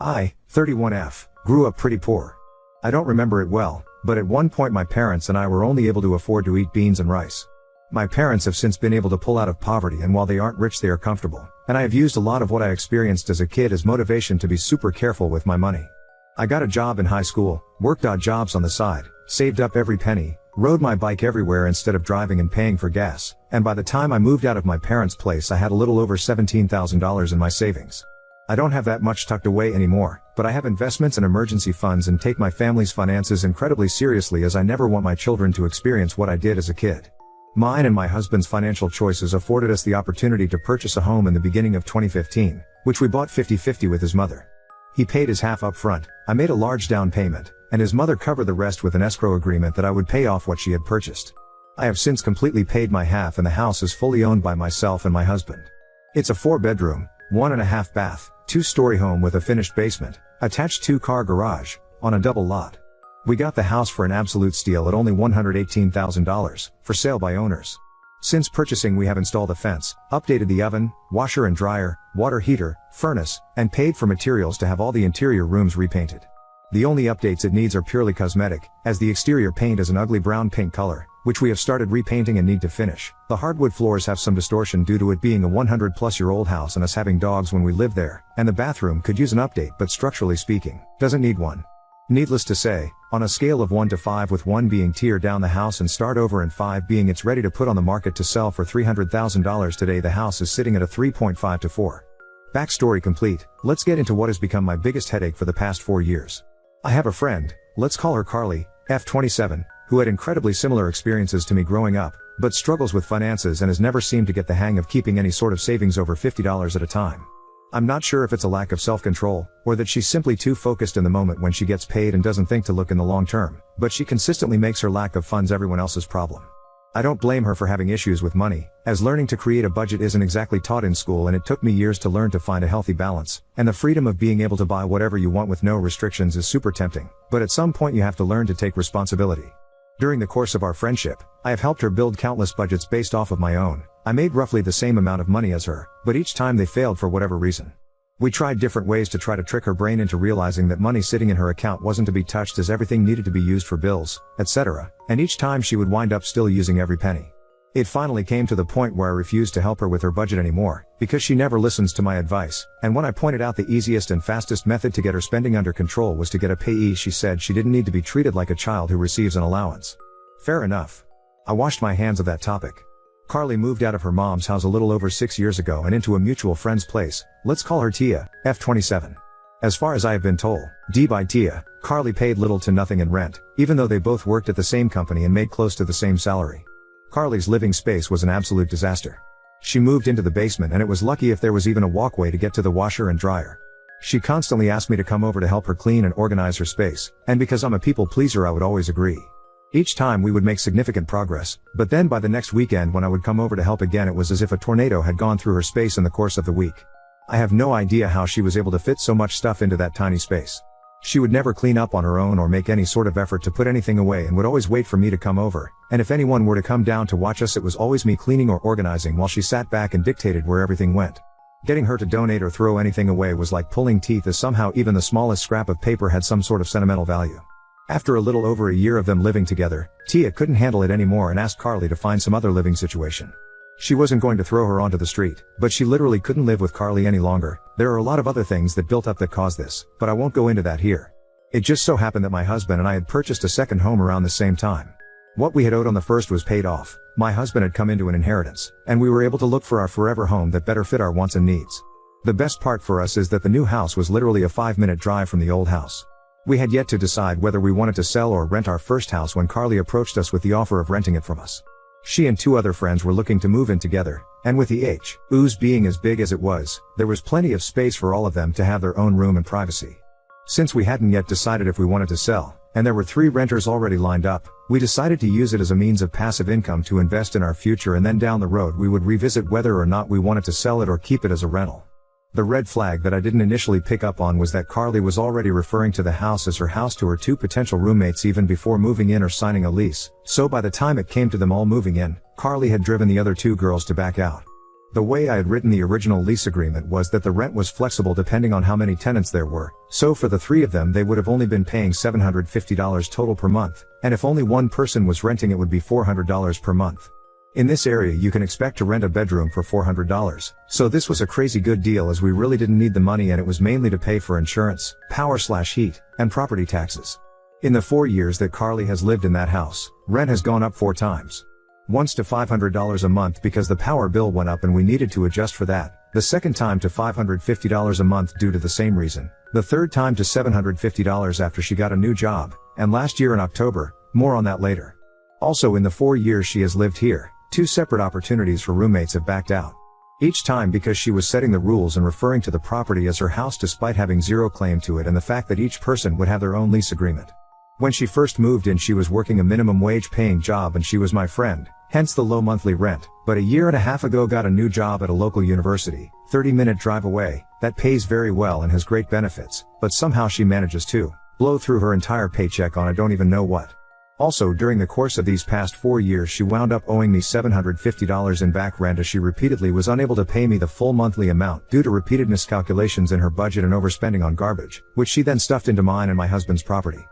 I, 31F, grew up pretty poor. I don't remember it well, but at one point my parents and I were only able to afford to eat beans and rice. My parents have since been able to pull out of poverty, and while they aren't rich, they are comfortable, and I have used a lot of what I experienced as a kid as motivation to be super careful with my money. I got a job in high school, worked odd jobs on the side, saved up every penny, rode my bike everywhere instead of driving and paying for gas, and by the time I moved out of my parents' place I had a little over $17,000 in my savings. I don't have that much tucked away anymore, but I have investments and emergency funds and take my family's finances incredibly seriously, as I never want my children to experience what I did as a kid. Mine and my husband's financial choices afforded us the opportunity to purchase a home in the beginning of 2015, which we bought 50-50 with his mother. He paid his half up front, I made a large down payment, and his mother covered the rest with an escrow agreement that I would pay off what she had purchased. I have since completely paid my half, and the house is fully owned by myself and my husband. It's a 4-bedroom, 1.5 bath, 2-story home with a finished basement, attached 2-car garage, on a double lot. We got the house for an absolute steal at only $118,000, for sale by owners. Since purchasing we have installed a fence, updated the oven, washer and dryer, water heater, furnace, and paid for materials to have all the interior rooms repainted. The only updates it needs are purely cosmetic, as the exterior paint is an ugly brown pink color, which we have started repainting and need to finish. The hardwood floors have some distortion due to it being a 100-plus-year-old house and us having dogs when we live there, and the bathroom could use an update, but structurally speaking, doesn't need one. Needless to say, on a scale of 1 to 5, with 1 being tear down the house and start over and 5 being it's ready to put on the market to sell for $300,000 today, the house is sitting at a 3.5 to 4. Backstory complete, let's get into what has become my biggest headache for the past 4 years. I have a friend, let's call her Carly, F27, who had incredibly similar experiences to me growing up, but struggles with finances and has never seemed to get the hang of keeping any sort of savings over $50 at a time. I'm not sure if it's a lack of self-control, or that she's simply too focused in the moment when she gets paid and doesn't think to look in the long term, but she consistently makes her lack of funds everyone else's problem. I don't blame her for having issues with money, as learning to create a budget isn't exactly taught in school, and it took me years to learn to find a healthy balance, and the freedom of being able to buy whatever you want with no restrictions is super tempting, but at some point you have to learn to take responsibility. During the course of our friendship, I have helped her build countless budgets based off of my own. I made roughly the same amount of money as her, but each time they failed for whatever reason. We tried different ways to try to trick her brain into realizing that money sitting in her account wasn't to be touched, as everything needed to be used for bills, etc., and each time she would wind up still using every penny. It finally came to the point where I refused to help her with her budget anymore, because she never listens to my advice, and when I pointed out the easiest and fastest method to get her spending under control was to get a payee, she said she didn't need to be treated like a child who receives an allowance. Fair enough. I washed my hands of that topic. Carly moved out of her mom's house a little over 6 years ago and into a mutual friend's place, let's call her Tia, F27. As far as I have been told, by Tia, Carly paid little to nothing in rent, even though they both worked at the same company and made close to the same salary. Carly's living space was an absolute disaster. She moved into the basement, and it was lucky if there was even a walkway to get to the washer and dryer. She constantly asked me to come over to help her clean and organize her space, and because I'm a people pleaser I would always agree. Each time we would make significant progress, but then by the next weekend when I would come over to help again, it was as if a tornado had gone through her space in the course of the week. I have no idea how she was able to fit so much stuff into that tiny space. She would never clean up on her own or make any sort of effort to put anything away, and would always wait for me to come over, and if anyone were to come down to watch us, it was always me cleaning or organizing while she sat back and dictated where everything went. Getting her to donate or throw anything away was like pulling teeth, as somehow even the smallest scrap of paper had some sort of sentimental value. After a little over a year of them living together, Tia couldn't handle it anymore and asked Carly to find some other living situation. She wasn't going to throw her onto the street, but she literally couldn't live with Carly any longer. There are a lot of other things that built up that caused this, but I won't go into that here. It just so happened that my husband and I had purchased a second home around the same time. What we had owed on the first was paid off. My husband had come into an inheritance, and we were able to look for our forever home that better fit our wants and needs. The best part for us is that the new house was literally a 5-minute drive from the old house. We had yet to decide whether we wanted to sell or rent our first house when Carly approached us with the offer of renting it from us. She and 2 other friends were looking to move in together, and with the house being as big as it was, there was plenty of space for all of them to have their own room and privacy. Since we hadn't yet decided if we wanted to sell, and there were 3 renters already lined up, we decided to use it as a means of passive income to invest in our future, and then down the road we would revisit whether or not we wanted to sell it or keep it as a rental. The red flag that I didn't initially pick up on was that Carly was already referring to the house as her house to her 2 potential roommates even before moving in or signing a lease, so by the time it came to them all moving in, Carly had driven the other 2 girls to back out. The way I had written the original lease agreement was that the rent was flexible depending on how many tenants there were, so for the 3 of them they would have only been paying $750 total per month, and if only one person was renting it would be $400 per month. In this area you can expect to rent a bedroom for $400, so this was a crazy good deal as we really didn't need the money and it was mainly to pay for insurance, power/heat, and property taxes. In the 4 years that Carly has lived in that house, rent has gone up 4 times. Once to $500 a month because the power bill went up and we needed to adjust for that, the second time to $550 a month due to the same reason, the third time to $750 after she got a new job, and last year in October, more on that later. Also in the 4 years she has lived here, 2 separate opportunities for roommates have backed out. Each time because she was setting the rules and referring to the property as her house despite having zero claim to it and the fact that each person would have their own lease agreement. When she first moved in she was working a minimum wage paying job and she was my friend, hence the low monthly rent, but a year and a half ago got a new job at a local university, 30-minute drive away, that pays very well and has great benefits, but somehow she manages to blow through her entire paycheck on I don't even know what. Also during the course of these past 4 years she wound up owing me $750 in back rent as she repeatedly was unable to pay me the full monthly amount due to repeated miscalculations in her budget and overspending on garbage, which she then stuffed into mine and my husband's property.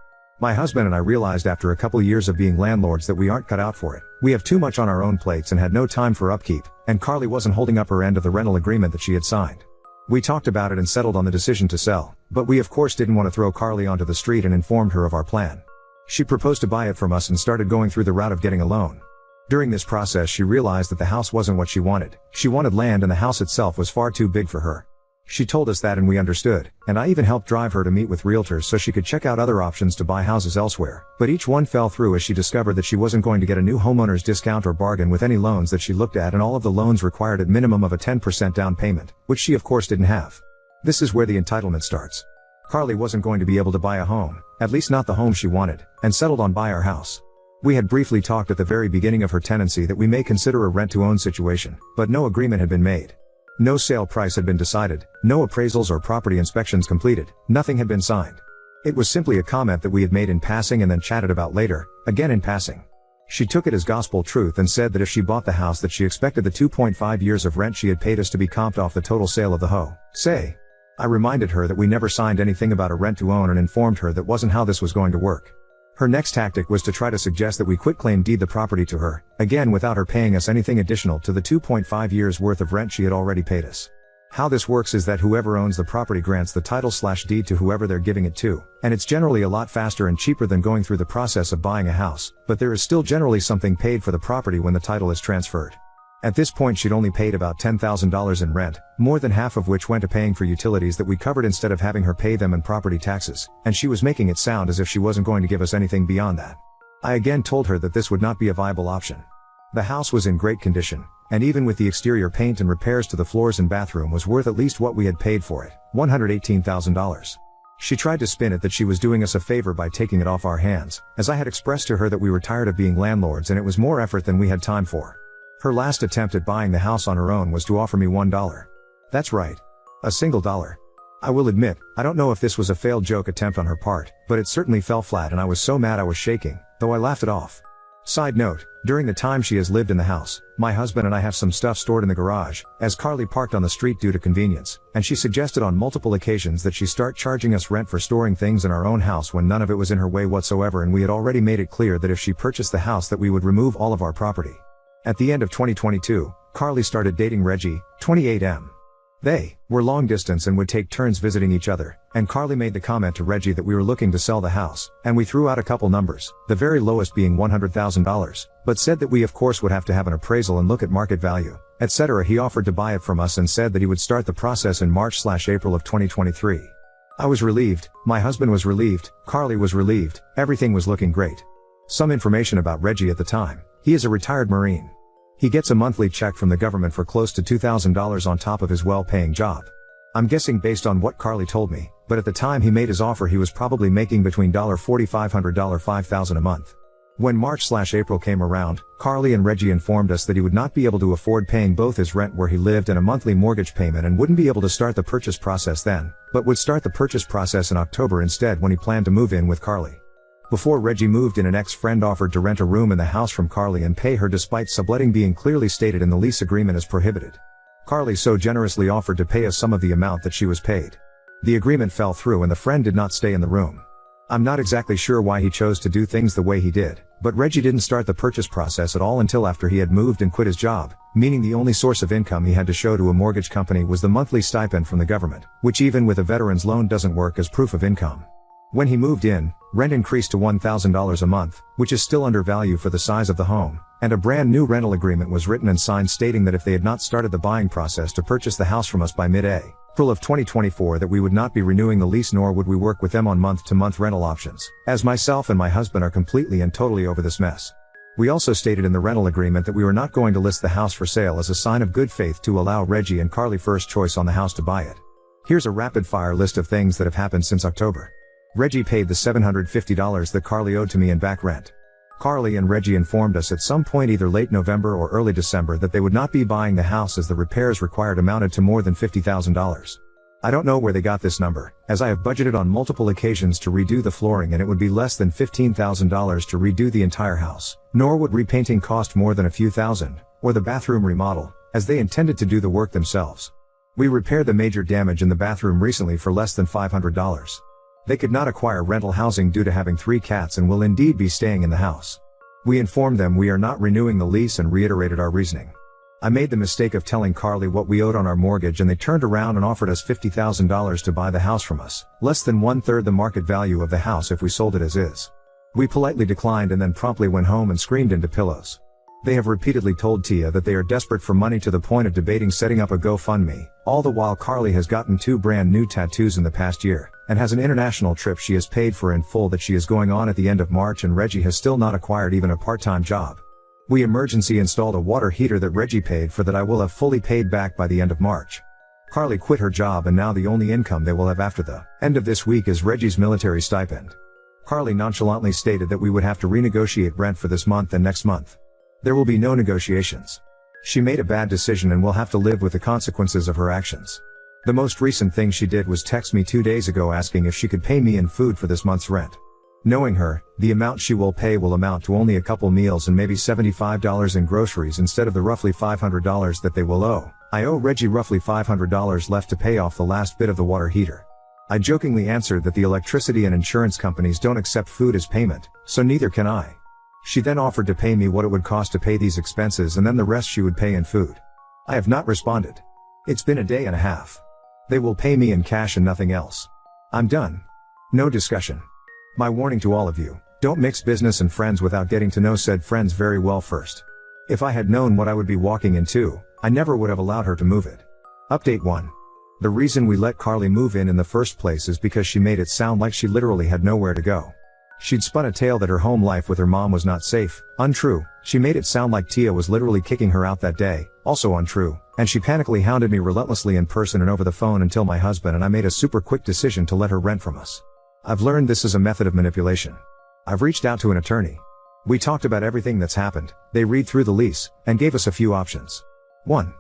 My husband and I realized after a couple years of being landlords that we aren't cut out for it. We have too much on our own plates and had no time for upkeep, and Carly wasn't holding up her end of the rental agreement that she had signed. We talked about it and settled on the decision to sell, but we of course didn't want to throw Carly onto the street and informed her of our plan. She proposed to buy it from us and started going through the route of getting a loan. During this process she realized that the house wasn't what she wanted. She wanted land and the house itself was far too big for her. She told us that and we understood, and I even helped drive her to meet with realtors so she could check out other options to buy houses elsewhere, but each one fell through as she discovered that she wasn't going to get a new homeowner's discount or bargain with any loans that she looked at, and all of the loans required at minimum of a 10% down payment, which she of course didn't have. This is where the entitlement starts. Carly wasn't going to be able to buy a home, at least not the home she wanted, and settled on buy our house. We had briefly talked at the very beginning of her tenancy that we may consider a rent-to-own situation, but no agreement had been made. No sale price had been decided, no appraisals or property inspections completed, nothing had been signed. It was simply a comment that we had made in passing and then chatted about later, again in passing. She took it as gospel truth and said that if she bought the house that she expected the 2.5 years of rent she had paid us to be comped off the total sale of the hoe. I reminded her that we never signed anything about a rent-to-own and informed her that wasn't how this was going to work. Her next tactic was to try to suggest that we quitclaim deed the property to her, again without her paying us anything additional to the 2.5 years worth of rent she had already paid us. How this works is that whoever owns the property grants the title/deed to whoever they're giving it to, and it's generally a lot faster and cheaper than going through the process of buying a house, but there is still generally something paid for the property when the title is transferred. At this point she'd only paid about $10,000 in rent, more than half of which went to paying for utilities that we covered instead of having her pay them and property taxes, and she was making it sound as if she wasn't going to give us anything beyond that. I again told her that this would not be a viable option. The house was in great condition, and even with the exterior paint and repairs to the floors and bathroom was worth at least what we had paid for it, $118,000. She tried to spin it that she was doing us a favor by taking it off our hands, as I had expressed to her that we were tired of being landlords and it was more effort than we had time for. Her last attempt at buying the house on her own was to offer me $1. That's right. A single dollar. I will admit, I don't know if this was a failed joke attempt on her part, but it certainly fell flat and I was so mad I was shaking, though I laughed it off. Side note, during the time she has lived in the house, my husband and I have some stuff stored in the garage, as Carly parked on the street due to convenience, and she suggested on multiple occasions that she start charging us rent for storing things in our own house when none of it was in her way whatsoever, and we had already made it clear that if she purchased the house that we would remove all of our property. At the end of 2022, Carly started dating Reggie, 28M. They were long distance and would take turns visiting each other, and Carly made the comment to Reggie that we were looking to sell the house, and we threw out a couple numbers, the very lowest being $100,000, but said that we of course would have to have an appraisal and look at market value, etc. He offered to buy it from us and said that he would start the process in March/April of 2023. I was relieved, my husband was relieved, Carly was relieved, everything was looking great. Some information about Reggie at the time. He is a retired Marine. He gets a monthly check from the government for close to $2,000 on top of his well-paying job. I'm guessing based on what Carly told me, but at the time he made his offer he was probably making between $4,500 to $5,000 a month. When March/April came around, Carly and Reggie informed us that he would not be able to afford paying both his rent where he lived and a monthly mortgage payment and wouldn't be able to start the purchase process then, but would start the purchase process in October instead when he planned to move in with Carly. Before Reggie moved in, an ex-friend offered to rent a room in the house from Carly and pay her despite subletting being clearly stated in the lease agreement as prohibited. Carly so generously offered to pay us some of the amount that she was paid. The agreement fell through and the friend did not stay in the room. I'm not exactly sure why he chose to do things the way he did, but Reggie didn't start the purchase process at all until after he had moved and quit his job, meaning the only source of income he had to show to a mortgage company was the monthly stipend from the government, which even with a veteran's loan doesn't work as proof of income. When he moved in, rent increased to $1,000 a month, which is still under value for the size of the home, and a brand new rental agreement was written and signed stating that if they had not started the buying process to purchase the house from us by mid-April of 2024 that we would not be renewing the lease nor would we work with them on month-to-month rental options, as myself and my husband are completely and totally over this mess. We also stated in the rental agreement that we were not going to list the house for sale as a sign of good faith to allow Reggie and Carly first choice on the house to buy it. Here's a rapid-fire list of things that have happened since October. Reggie paid the $750 that Carly owed to me in back rent. Carly and Reggie informed us at some point either late November or early December that they would not be buying the house as the repairs required amounted to more than $50,000. I don't know where they got this number, as I have budgeted on multiple occasions to redo the flooring and it would be less than $15,000 to redo the entire house, nor would repainting cost more than a few thousand, or the bathroom remodel, as they intended to do the work themselves. We repaired the major damage in the bathroom recently for less than $500. They could not acquire rental housing due to having 3 cats and will indeed be staying in the house. We informed them we are not renewing the lease and reiterated our reasoning. I made the mistake of telling Carly what we owed on our mortgage and they turned around and offered us $50,000 to buy the house from us, less than 1/3 the market value of the house if we sold it as is. We politely declined and then promptly went home and screamed into pillows. They have repeatedly told Tia that they are desperate for money to the point of debating setting up a GoFundMe, all the while Carly has gotten 2 brand new tattoos in the past year, and has an international trip she has paid for in full that she is going on at the end of March, and Reggie has still not acquired even a part-time job. We emergency installed a water heater that Reggie paid for that I will have fully paid back by the end of March. Carly quit her job and now the only income they will have after the end of this week is Reggie's military stipend. Carly nonchalantly stated that we would have to renegotiate rent for this month and next month. There will be no negotiations. She made a bad decision and will have to live with the consequences of her actions. The most recent thing she did was text me 2 days ago asking if she could pay me in food for this month's rent. Knowing her, the amount she will pay will amount to only a couple meals and maybe $75 in groceries instead of the roughly $500 that they will owe. I owe Reggie roughly $500 left to pay off the last bit of the water heater. I jokingly answered that the electricity and insurance companies don't accept food as payment, so neither can I. She then offered to pay me what it would cost to pay these expenses and then the rest she would pay in food. I have not responded. It's been a day and a half. They will pay me in cash and nothing else. I'm done. No discussion. My warning to all of you, don't mix business and friends without getting to know said friends very well first. If I had known what I would be walking into, I never would have allowed her to move it. Update 1. The reason we let Carly move in the first place is because she made it sound like she literally had nowhere to go. She'd spun a tale that her home life with her mom was not safe. Untrue. She made it sound like Tia was literally kicking her out that day. Also untrue. And she panically hounded me relentlessly in person and over the phone until my husband and I made a super quick decision to let her rent from us. I've learned this is a method of manipulation. I've reached out to an attorney. We talked about everything that's happened. They read through the lease and gave us a few options. 1.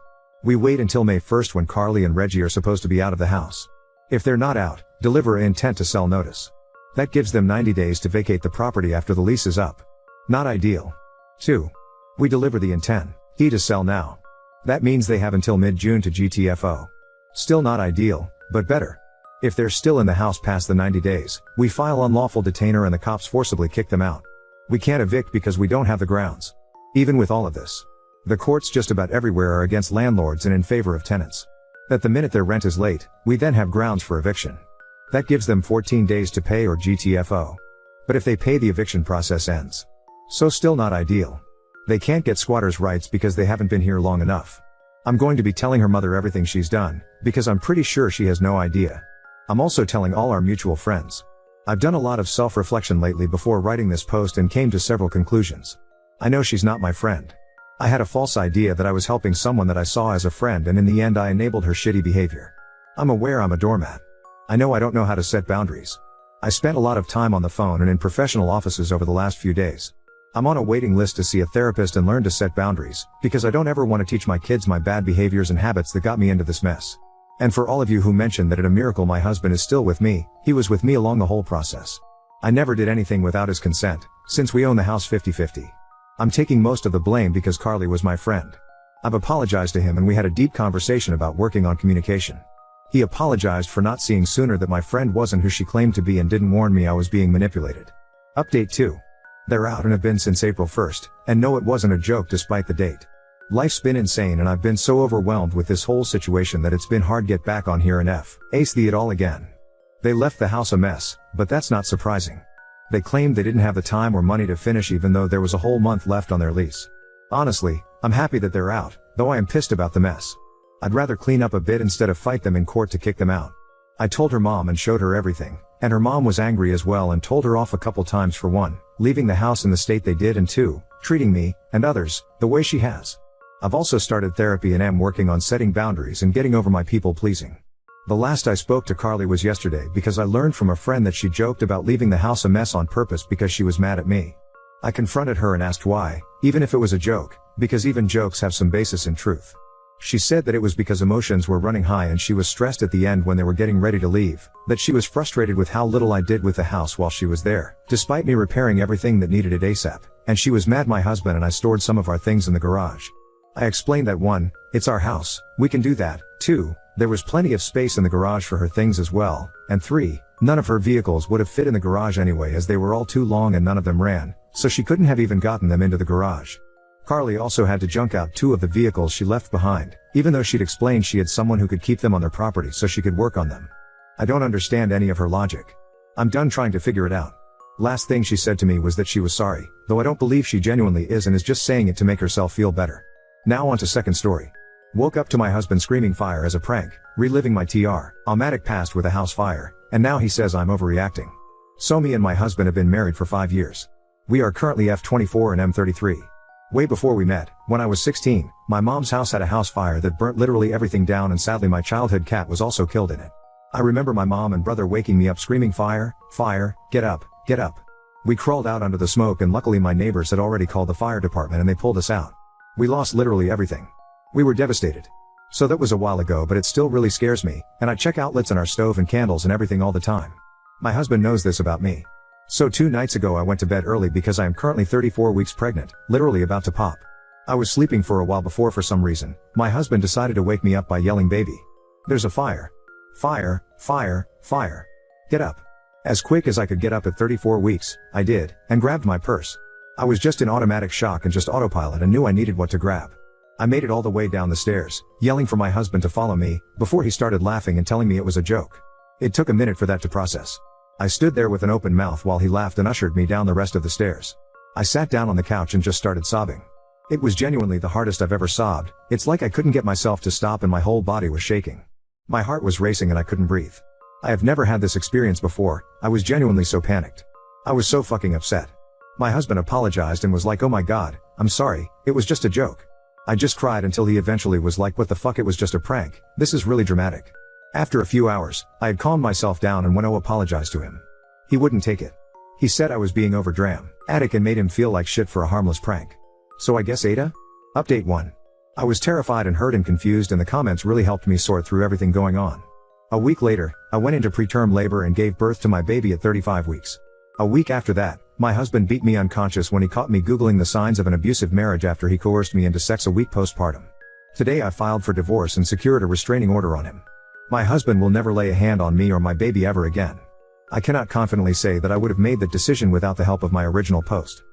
We wait until May 1st when Carly and Reggie are supposed to be out of the house. If they're not out, deliver an intent to sell notice. That gives them 90 days to vacate the property after the lease is up. Not ideal. 2. We deliver the intent to sell now. That means they have until mid-June to GTFO. Still not ideal, but better. If they're still in the house past the 90 days, we file unlawful detainer and the cops forcibly kick them out. We can't evict because we don't have the grounds. Even with all of this, the courts just about everywhere are against landlords and in favor of tenants. That the minute their rent is late, we then have grounds for eviction. That gives them 14 days to pay or GTFO. But if they pay, the eviction process ends. So still not ideal. They can't get squatters' rights because they haven't been here long enough. I'm going to be telling her mother everything she's done, because I'm pretty sure she has no idea. I'm also telling all our mutual friends. I've done a lot of self-reflection lately before writing this post and came to several conclusions. I know she's not my friend. I had a false idea that I was helping someone that I saw as a friend, and in the end I enabled her shitty behavior. I'm aware I'm a doormat. I know I don't know how to set boundaries. I spent a lot of time on the phone and in professional offices over the last few days. I'm on a waiting list to see a therapist and learn to set boundaries, because I don't ever want to teach my kids my bad behaviors and habits that got me into this mess. And for all of you who mentioned that it's a miracle my husband is still with me, he was with me along the whole process. I never did anything without his consent, since we own the house 50-50. I'm taking most of the blame because Carly was my friend. I've apologized to him and we had a deep conversation about working on communication. He apologized for not seeing sooner that my friend wasn't who she claimed to be and didn't warn me I was being manipulated. Update 2. They're out and have been since April 1st, and no, it wasn't a joke despite the date. Life's been insane and I've been so overwhelmed with this whole situation that it's been hard to get back on here and face it all again. They left the house a mess, but that's not surprising. They claimed they didn't have the time or money to finish even though there was a whole month left on their lease. Honestly, I'm happy that they're out, though I am pissed about the mess. I'd rather clean up a bit instead of fight them in court to kick them out. I told her mom and showed her everything, and her mom was angry as well and told her off a couple times for 1, leaving the house in the state they did, and 2, treating me, and others, the way she has. I've also started therapy and am working on setting boundaries and getting over my people pleasing. The last I spoke to Carly was yesterday because I learned from a friend that she joked about leaving the house a mess on purpose because she was mad at me. I confronted her and asked why, even if it was a joke, because even jokes have some basis in truth. She said that it was because emotions were running high and she was stressed at the end when they were getting ready to leave, that she was frustrated with how little I did with the house while she was there, despite me repairing everything that needed it ASAP, and she was mad at my husband and I stored some of our things in the garage. I explained that 1, it's our house, we can do that, 2, there was plenty of space in the garage for her things as well, and 3, none of her vehicles would have fit in the garage anyway as they were all too long and none of them ran, so she couldn't have even gotten them into the garage. Carly also had to junk out 2 of the vehicles she left behind, even though she'd explained she had someone who could keep them on their property so she could work on them. I don't understand any of her logic. I'm done trying to figure it out. Last thing she said to me was that she was sorry, though I don't believe she genuinely is and is just saying it to make herself feel better. Now on to second story. Woke up to my husband screaming fire as a prank, reliving my traumatic past with a house fire, and now he says I'm overreacting. So me and my husband have been married for 5 years. We are currently F24 and M33. Way before we met, when I was 16, my mom's house had a house fire that burnt literally everything down and sadly my childhood cat was also killed in it. I remember my mom and brother waking me up screaming fire, fire, get up, get up. We crawled out under the smoke and luckily my neighbors had already called the fire department and they pulled us out. We lost literally everything. We were devastated. So that was a while ago but it still really scares me, and I check outlets in our stove and candles and everything all the time. My husband knows this about me. So 2 nights ago I went to bed early because I am currently 34 weeks pregnant, literally about to pop. I was sleeping for a while before for some reason, my husband decided to wake me up by yelling baby. There's a fire. Fire, fire, fire. Get up. As quick as I could get up at 34 weeks, I did, and grabbed my purse. I was just in automatic shock and just autopilot and knew I needed what to grab. I made it all the way down the stairs, yelling for my husband to follow me, before he started laughing and telling me it was a joke. It took a minute for that to process. I stood there with an open mouth while he laughed and ushered me down the rest of the stairs. I sat down on the couch and just started sobbing. It was genuinely the hardest I've ever sobbed. It's like I couldn't get myself to stop and my whole body was shaking. My heart was racing and I couldn't breathe. I have never had this experience before. I was genuinely so panicked. I was so fucking upset. My husband apologized and was like, oh my god, I'm sorry, it was just a joke. I just cried until he eventually was like, what the fuck, it was just a prank, this is really dramatic. After a few hours, I had calmed myself down and went to apologize to him. He wouldn't take it. He said I was being overdramatic and made him feel like shit for a harmless prank. So I guess Ada? Update 1. I was terrified and hurt and confused and the comments really helped me sort through everything going on. A week later, I went into preterm labor and gave birth to my baby at 35 weeks. A week after that, my husband beat me unconscious when he caught me Googling the signs of an abusive marriage after he coerced me into sex a week postpartum. Today I filed for divorce and secured a restraining order on him. My husband will never lay a hand on me or my baby ever again. I cannot confidently say that I would have made that decision without the help of my original post.